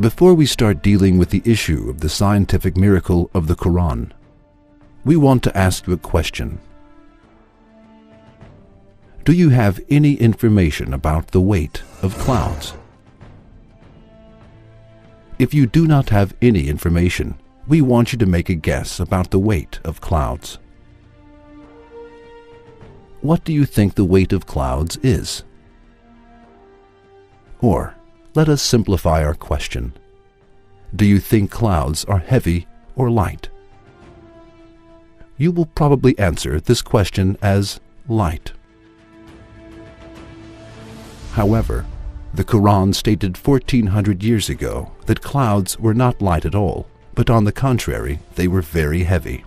Before we start dealing with the issue of the scientific miracle of the Quran, we want to ask you a question. Do you have any information about the weight of clouds? If you do not have any information, we want you to make a guess about the weight of clouds. What do you think the weight of clouds is? Or, let us simplify our question. Do you think clouds are heavy or light? You will probably answer this question as light. However, the Quran stated 1400 years ago that clouds were not light at all, but on the contrary, they were very heavy.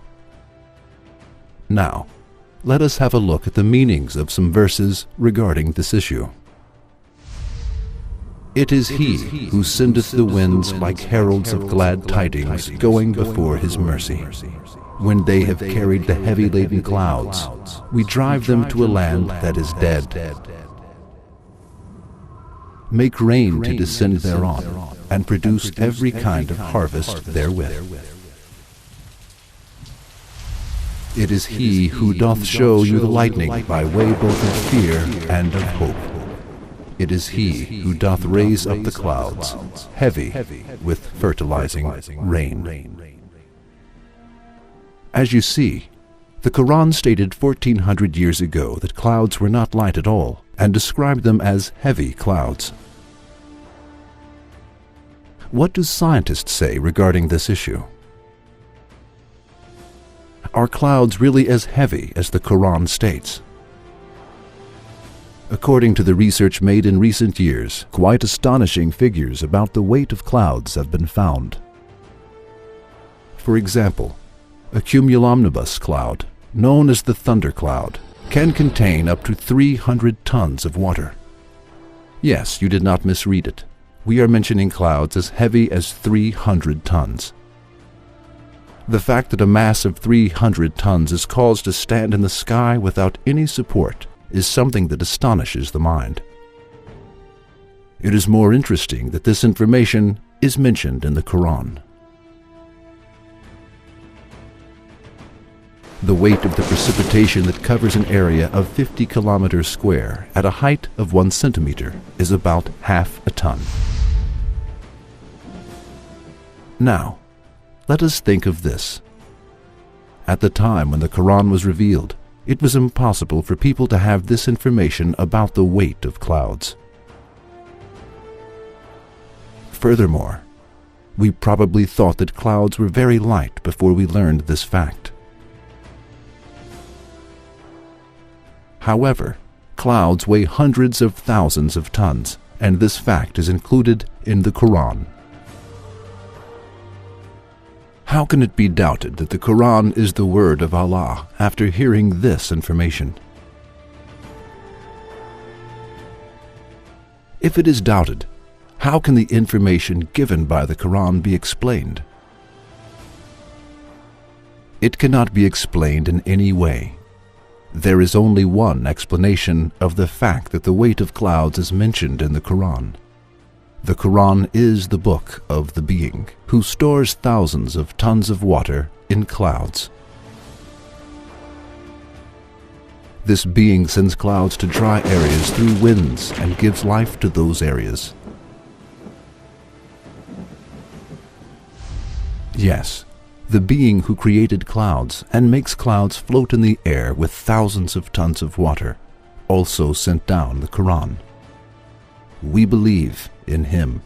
Now, let us have a look at the meanings of some verses regarding this issue. It is He who sendeth the winds like heralds of glad tidings going before His mercy. When they have carried the heavy laden clouds, we drive them to a land that is dead. Make rain to descend thereon, and produce every kind of harvest therewith. It is He who doth show you the lightning by way both of fear and of hope. It is He who doth raise up the clouds, heavy with fertilizing rain. As you see, the Quran stated 1400 years ago that clouds were not light at all, and described them as heavy clouds. What do scientists say regarding this issue? Are clouds really as heavy as the Quran states? According to the research made in recent years, quite astonishing figures about the weight of clouds have been found. For example, a cumulonimbus cloud, known as the thunder cloud, can contain up to 300 tons of water. Yes, you did not misread it. We are mentioning clouds as heavy as 300 tons. The fact that a mass of 300 tons is caused to stand in the sky without any support is something that astonishes the mind. It is more interesting that this information is mentioned in the Quran. The weight of the precipitation that covers an area of 50 kilometers square at a height of 1 centimeter is about half a ton. Now, let us think of this. At the time when the Quran was revealed, it was impossible for people to have this information about the weight of clouds. Furthermore, we probably thought that clouds were very light before we learned this fact. However, clouds weigh hundreds of thousands of tons, and this fact is included in the Quran. How can it be doubted that the Quran is the word of Allah after hearing this information? If it is doubted, how can the information given by the Quran be explained? It cannot be explained in any way. There is only one explanation of the fact that the weight of clouds is mentioned in the Quran. The Quran is the book of the being who stores thousands of tons of water in clouds. This being sends clouds to dry areas through winds and gives life to those areas. Yes, the being who created clouds and makes clouds float in the air with thousands of tons of water also sent down the Quran. We believe in Him.